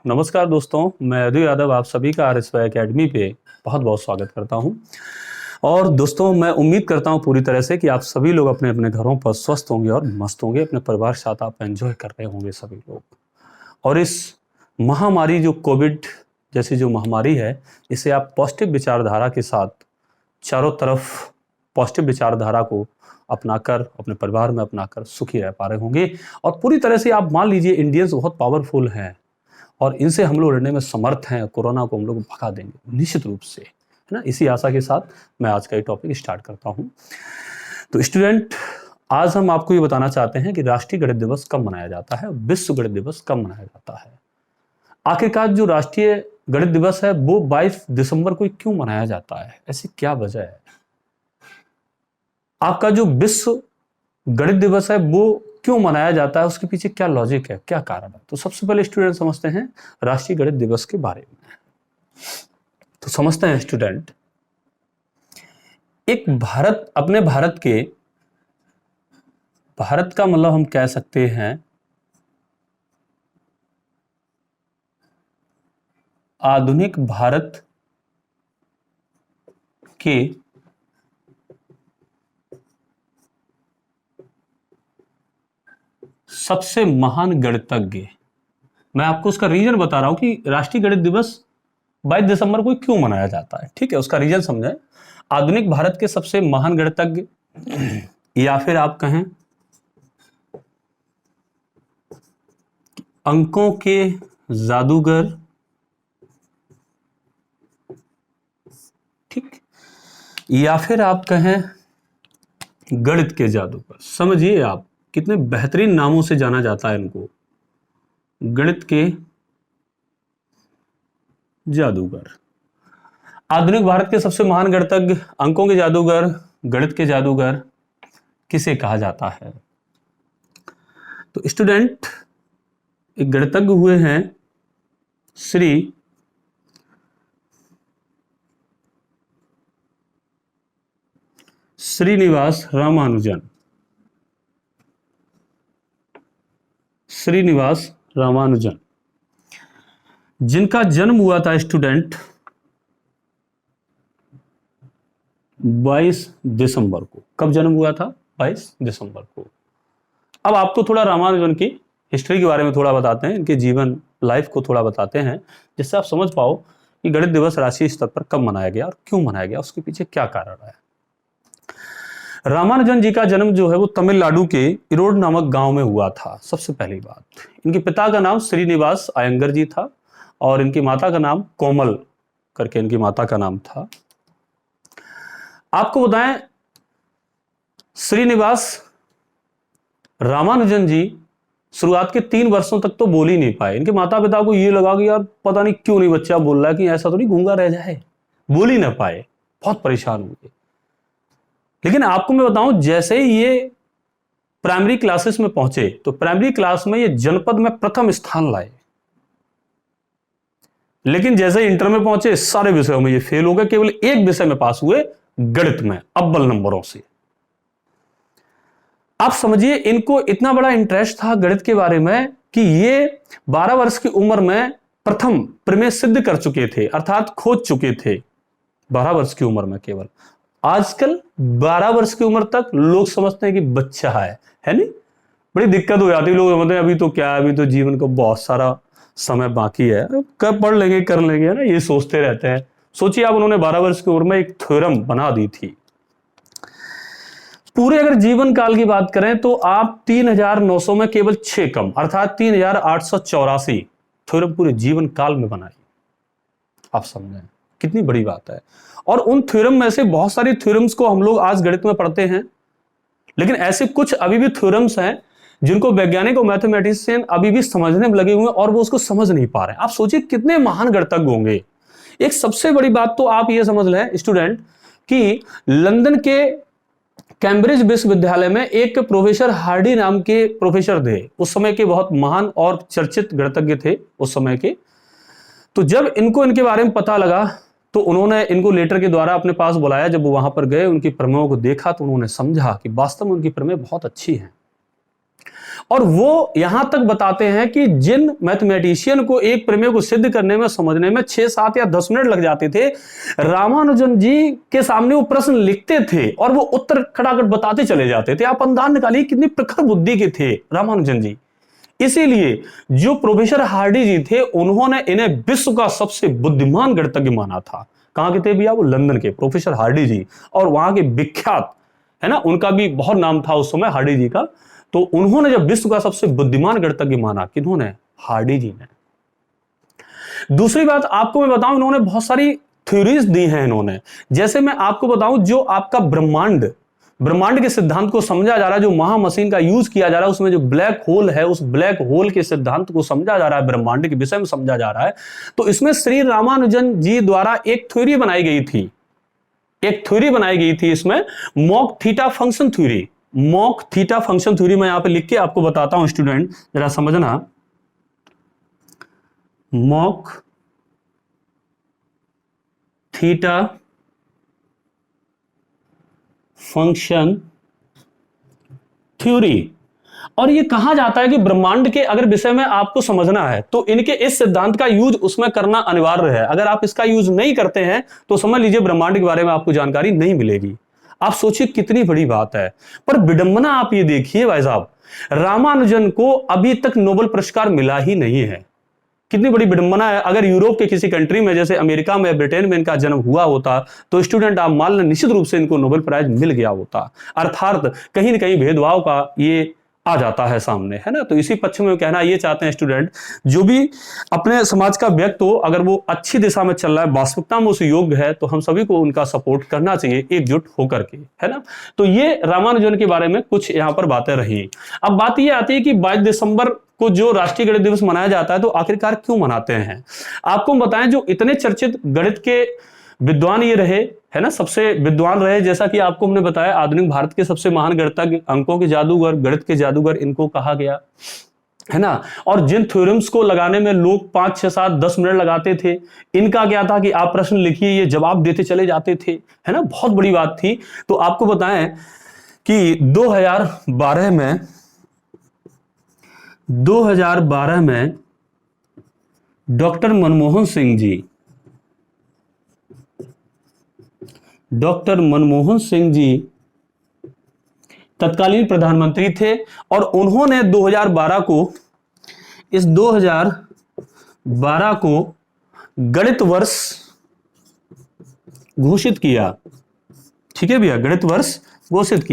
नमस्कार दोस्तों, मैं अधु यादव आप सभी का आरएसवाई एकेडमी पे बहुत बहुत स्वागत करता हूं। और दोस्तों, मैं उम्मीद करता हूं पूरी तरह से कि आप सभी लोग अपने अपने घरों पर स्वस्थ होंगे और मस्त होंगे, अपने परिवार के साथ आप एंजॉय कर रहे होंगे सभी लोग। और इस महामारी जो कोविड जैसी जो महामारी है, इसे आप पॉजिटिव विचारधारा के साथ चारों तरफ पॉजिटिव विचारधारा को अपनाकर अपने परिवार में अपनाकर सुखी रह पा रहे होंगे। और पूरी तरह से आप मान लीजिए इंडियंस बहुत पावरफुल हैं और इनसे हम लोग लड़ने में समर्थ हैं। कोरोना को हम लोग भगा देंगे निश्चित रूप से, है ना। इसी आशा के साथ मैं आज का ये टॉपिक स्टार्ट करता हूं। तो स्टूडेंट, आज हम आपको ये बताना चाहते हैं कि राष्ट्रीय गणित दिवस कब मनाया जाता है, विश्व गणित दिवस कब मनाया जाता है। आखिरकार जो राष्ट्रीय गणित दिवस है वो 22 दिसंबर को क्यों मनाया जाता है, ऐसी क्या वजह है। आपका जो विश्व गणित दिवस है वो क्यों मनाया जाता है, उसके पीछे क्या लॉजिक है, क्या कारण है। तो सबसे पहले स्टूडेंट समझते हैं राष्ट्रीय गणित दिवस के बारे में। तो समझते हैं स्टूडेंट, एक भारत अपने भारत का मतलब हम कह सकते हैं आधुनिक भारत के सबसे महान गणितज्ञ। मैं आपको उसका रीजन बता रहा हूं कि राष्ट्रीय गणित दिवस 22 दिसंबर को क्यों मनाया जाता है। ठीक है, उसका रीजन समझें। आधुनिक भारत के सबसे महान गणितज्ञ, या फिर आप कहें अंकों के जादूगर, ठीक, या फिर आप कहें गणित के जादूगर। समझिए आप कितने बेहतरीन नामों से जाना जाता है इनको, गणित के जादूगर। आधुनिक भारत के सबसे महान गणितज्ञ, अंकों के जादूगर, गणित के जादूगर किसे कहा जाता है। तो स्टूडेंट, एक गणितज्ञ हुए हैं श्रीनिवास रामानुजन। श्रीनिवास रामानुजन, जिनका जन्म हुआ था स्टूडेंट 22 दिसंबर को। कब जन्म हुआ था? 22 दिसंबर को। अब आपको थोड़ा रामानुजन की हिस्ट्री के बारे में थोड़ा बताते हैं, इनके जीवन लाइफ को थोड़ा बताते हैं, जिससे आप समझ पाओ कि गणित दिवस राष्ट्रीय स्तर पर कब मनाया गया और क्यों मनाया गया, उसके पीछे क्या कारण है। रामानुजन जी का जन्म जो है वो तमिलनाडु के इरोड नामक गांव में हुआ था। सबसे पहली बात, इनके पिता का नाम श्रीनिवास अयंगर जी था और इनकी माता का नाम कोमल करके इनकी माता का नाम था। आपको बताएं, श्रीनिवास रामानुजन जी शुरुआत के 3 वर्षों तक तो बोल ही नहीं पाए। इनके माता पिता को ये लगा कि यार पता नहीं क्यों नहीं बच्चा बोल रहा है, कि ऐसा तो नहीं गूंगा रह जाए, बोल ही ना पाए, बहुत परेशान हुए। लेकिन आपको मैं बताऊं, जैसे ही ये प्राइमरी क्लासेस में पहुंचे तो प्राइमरी क्लास में ये जनपद में प्रथम स्थान लाए। लेकिन जैसे इंटर में पहुंचे सारे विषयों में ये फेल हो गए, केवल एक विषय में पास हुए, गणित में अव्वल नंबरों से। आप समझिए, इनको इतना बड़ा इंटरेस्ट था गणित के बारे में कि ये 12 वर्ष की उम्र में प्रथम प्रमेय सिद्ध कर चुके थे, अर्थात खोज चुके थे 12 वर्ष की उम्र में केवल। आजकल 12 वर्ष की उम्र तक लोग समझते हैं कि बच्चा है नहीं। बड़ी दिक्कत हो जाती है, लोग समझते हैं अभी तो क्या है, अभी तो जीवन को बहुत सारा समय बाकी है, कब पढ़ लेंगे कर लेंगे, है ना, ये सोचते रहते हैं। सोचिए आप, उन्होंने 12 वर्ष की उम्र में एक थ्योरम बना दी थी। पूरे अगर जीवन काल की बात करें तो आप 3900 में केवल 6 कम, अर्थात 3884 थ्योरम पूरे जीवन काल में बनाई। आप समझें कितनी बड़ी बात है। और उन थ्योरम में से बहुत सारी थ्योरम्स को हम लोग आज गणित में पढ़ते हैं, लेकिन ऐसे कुछ अभी भी थ्योरम्स हैं जिनको वैज्ञानिक और मैथमेटिशियन अभी भी समझने में लगे हुए हैं और वो उसको समझ नहीं पा रहे हैं। आप सोचिए कितने महान गणितज्ञ होंगे। एक सबसे बड़ी बात तो आप ये समझ लें स्टूडेंट कि लंदन के कैम्ब्रिज विश्वविद्यालय में एक प्रोफेसर हार्डी नाम के प्रोफेसर थे। उस समय के बहुत महान और चर्चित गणितज्ञ थे उस समय के। तो जब इनको इनके बारे में पता लगा तो उन्होंने इनको लेटर के द्वारा अपने पास बुलाया। जब वो वहां पर गए, उनकी प्रमेयों को देखा तो उन्होंने समझा कि वास्तव में उनकी प्रमेय बहुत अच्छी है। और वो यहां तक बताते हैं कि जिन मैथमेटिशियन को एक प्रमेय को सिद्ध करने में समझने में 6, 7 या 10 मिनट लग जाते थे, रामानुजन जी के सामने वो प्रश्न लिखते थे और वो उत्तर खटाखट बताते चले जाते थे। आप अंदाज निकालिए कितनी प्रखर बुद्धि के थे रामानुजन जी। इसीलिए जो प्रोफेसर हार्डी जी थे, उन्होंने इन्हें विश्व का सबसे बुद्धिमान गणितज्ञ माना था। कहां के थे भैया? वो लंदन के प्रोफेसर हार्डी जी, और वहां के विख्यात, है ना, उनका भी बहुत नाम था उस समय हार्डी जी का। तो उन्होंने जब विश्व का सबसे बुद्धिमान गणितज्ञ माना, किन्होंने? हार्डी जी ने। दूसरी बात आपको मैं बताऊं, इन्होंने बहुत सारी थ्योरीज दी हैं इन्होंने। जैसे मैं आपको बताऊं, जो आपका ब्रह्मांड के सिद्धांत को समझा जा रहा है, जो महामशीन का यूज किया जा रहा है, उसमें जो ब्लैक होल है, उस ब्लैक होल के सिद्धांत को समझा जा रहा है, ब्रह्मांड के विषय में समझा जा रहा है। तो इसमें श्री रामानुजन जी द्वारा एक थ्योरी बनाई गई थी, इसमें mock theta function theory. Mock theta function theory मैं यहां पे लिख के आपको बताता हूं स्टूडेंट, जरा समझना। Mock theta function theory. और ये कहा जाता है कि ब्रह्मांड के अगर विषय में आपको समझना है तो इनके इस सिद्धांत का यूज उसमें करना अनिवार्य है। अगर आप इसका यूज नहीं करते हैं तो समझ लीजिए ब्रह्मांड के बारे में आपको जानकारी नहीं मिलेगी। आप सोचिए कितनी बड़ी बात है। पर विडंबना आप ये देखिए भाई साहब, रामानुजन को अभी तक नोबेल पुरस्कार मिला ही नहीं है। कितनी बड़ी विडंबना है। अगर यूरोप के किसी कंट्री में, जैसे अमेरिका में, ब्रिटेन में इनका जन्म हुआ होता तो स्टूडेंट आप मान लें निश्चित रूप से इनको नोबेल प्राइज मिल गया होता। अर्थात कहीं ना कहीं भेदभाव का ये आ जाता है सामने, है ना। तो इसी पक्ष में कहना ये चाहते हैं स्टूडेंट, जो भी अपने समाज का व्यक्ति हो, अगर वो अच्छी दिशा में चल रहा है, वास्तविकता में उस योग्य है, तो हम सभी को उनका सपोर्ट करना चाहिए एकजुट होकर के, है ना। तो ये रामानुजन के बारे में कुछ यहाँ पर बातें रही। अब बात ये आती है कि 22 दिसंबर को जो राष्ट्रीय गणित दिवस मनाया जाता है, तो आखिरकार क्यों मनाते हैं। आपको बताएं, जो इतने चर्चित गणित के विद्वान ये रहे, है ना, सबसे विद्वान रहे, जैसा कि आपको हमने बताया आधुनिक भारत के सबसे महान गणितज्ञ, अंकों के जादूगर, गणित के जादूगर इनको कहा गया, है ना। और जिन थ्योरम्स को लगाने में लोग 5, 6, 7, 10 मिनट लगाते थे, इनका क्या था कि आप प्रश्न लिखिए, ये जवाब देते चले जाते थे, है ना। बहुत बड़ी बात थी। तो आपको बताएं कि 2012 में डॉक्टर मनमोहन सिंह जी तत्कालीन प्रधानमंत्री थे, और उन्होंने 2012 को गणित वर्ष घोषित किया। ठीक है भैया, गणित वर्ष घोषित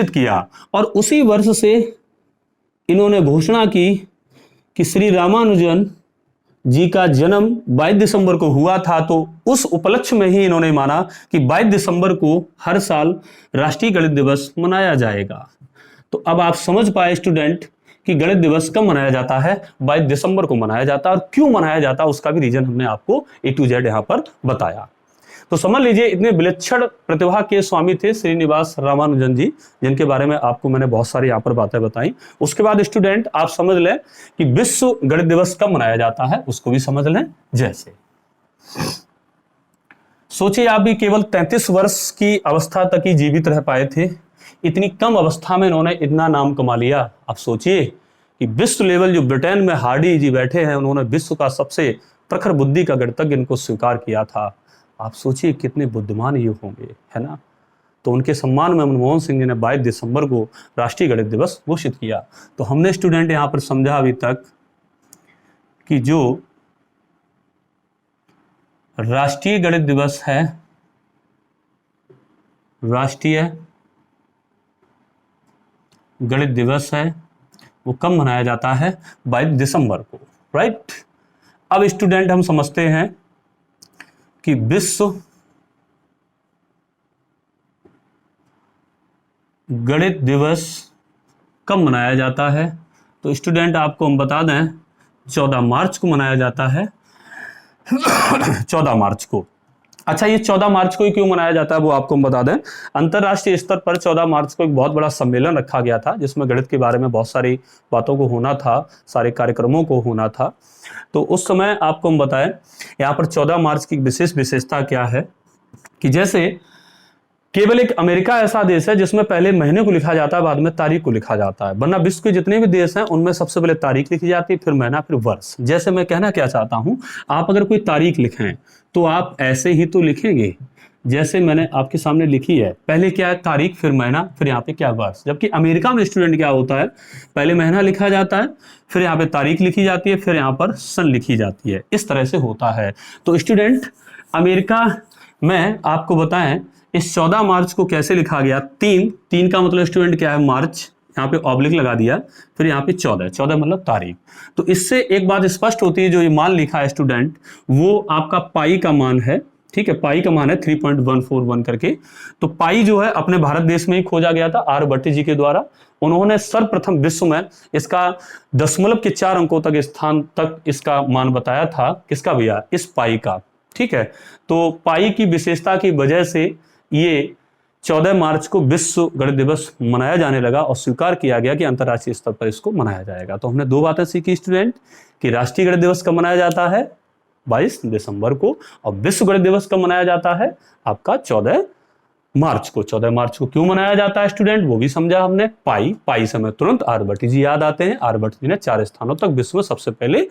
किया। और उसी वर्ष से इन्होंने घोषणा की कि श्री रामानुजन जी का जन्म 22 दिसंबर को हुआ था। तो उस उपलक्ष्य में ही इन्होंने माना कि 22 दिसंबर को हर साल राष्ट्रीय गणित दिवस मनाया जाएगा। तो अब आप समझ पाए स्टूडेंट कि गणित दिवस कब मनाया जाता है? 22 दिसंबर को मनाया जाता है। और क्यों मनाया जाता है उसका भी रीजन हमने आपको A to Z यहां पर बताया। तो समझ लीजिए, इतने विलक्षण प्रतिभा के स्वामी थे श्रीनिवास रामानुजन जी, जिनके बारे में आपको मैंने बहुत सारी यहाँ पर बातें बताई। उसके बाद स्टूडेंट आप समझ लें कि विश्व गणित दिवस कब मनाया जाता है, उसको भी समझ लें। जैसे सोचिए, आप भी केवल 33 वर्ष की अवस्था तक ही जीवित रह पाए थे। इतनी कम अवस्था में इन्होंने इतना नाम कमा लिया। आप सोचिए कि विश्व लेवल, जो ब्रिटेन में हार्डी जी बैठे हैं, उन्होंने विश्व का सबसे प्रखर बुद्धि का गणितज्ञ इनको स्वीकार किया था। आप सोचिए कितने बुद्धिमान ये होंगे, है ना। तो उनके सम्मान में मनमोहन सिंह जी ने 22 दिसंबर को राष्ट्रीय गणित दिवस घोषित किया। तो हमने स्टूडेंट यहां पर समझा अभी तक कि जो राष्ट्रीय गणित दिवस है, राष्ट्रीय गणित दिवस है, वो कब मनाया जाता है? 22 दिसंबर को, राइट। अब स्टूडेंट हम समझते हैं कि विश्व गणित दिवस कब मनाया जाता है। तो स्टूडेंट आपको हम बता दें, 14 मार्च को मनाया जाता है। 14 मार्च को। अच्छा, ये 14 मार्च को ही क्यों मनाया जाता है वो आपको हम बता दें। अंतरराष्ट्रीय स्तर पर 14 मार्च को एक बहुत बड़ा सम्मेलन रखा गया था, जिसमें गणित के बारे में बहुत सारी बातों को होना था, सारे कार्यक्रमों को होना था। तो उस समय आपको हम बताएं, यहाँ पर 14 मार्च की विशेषता क्या है कि जैसे केवल एक अमेरिका ऐसा देश है जिसमें पहले महीने को लिखा जाता है, बाद में तारीख को लिखा जाता है, वरना विश्व के जितने भी देश हैं उनमें सबसे पहले तारीख लिखी जाती है, फिर महीना, फिर वर्ष। जैसे मैं कहना क्या चाहता हूं, आप अगर कोई तारीख लिखें तो आप ऐसे ही तो लिखेंगे जैसे मैंने आपके सामने लिखी है। पहले क्या है, तारीख, फिर महीना, फिर यहाँ पे क्या, वर्ष। जबकि अमेरिका में स्टूडेंट क्या होता है, पहले महीना लिखा जाता है, फिर यहाँ पे तारीख लिखी जाती है, फिर यहाँ पर सन लिखी जाती है। इस तरह से होता है। तो स्टूडेंट, अमेरिका में आपको बताएं इस 14 मार्च को कैसे लिखा गया। तीन का मतलब स्टूडेंट क्या है, मार्च, यहाँ पे ऑब्लिक लगा दिया, फिर यहाँ पे 14 मतलब तारीख। तो इससे एक बात स्पष्ट होती है, जो ये मान लिखा है स्टूडेंट, वो आपका पाई का मान है। ठीक है, पाई का मान है 3.141 करके। तो पाई जो है अपने भारत देश में ही खोजा गया था आर्यभट्ट जी के द्वारा। उन्होंने सर्वप्रथम विश्व में इसका दशमलव के 4 अंकों तक स्थान तक इसका मान बताया था। किसका भैया, इस पाई का। ठीक है, तो पाई की विशेषता की वजह से ये 14 मार्च को विश्व गणित दिवस मनाया जाने लगा और स्वीकार किया गया कि अंतर्राष्ट्रीय स्तर पर इसको मनाया जाएगा। तो हमने 2 बातें सीखी स्टूडेंट, कि राष्ट्रीय गणित दिवस कब मनाया जाता है, 22 दिसंबर को, और विश्व गणित दिवस कब मनाया जाता है, आपका 14 मार्च को। 14 मार्च को क्यों मनाया जाता है स्टूडेंट, वो भी समझा हमने। पाई से हमें तुरंत आर्यभट्ट जी याद आते हैं। आर्यभट्ट जी ने 4 स्थानों तक विश्व में सबसे पहले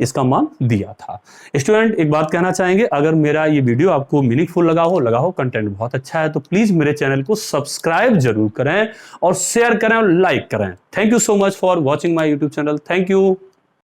इसका मान दिया था। स्टूडेंट, एक बात कहना चाहेंगे, अगर मेरा ये वीडियो आपको मीनिंगफुल लगा हो, कंटेंट बहुत अच्छा है, तो प्लीज मेरे चैनल को सब्सक्राइब जरूर करें और शेयर करें और लाइक करें। Thank you so much for watching my YouTube channel. Thank you.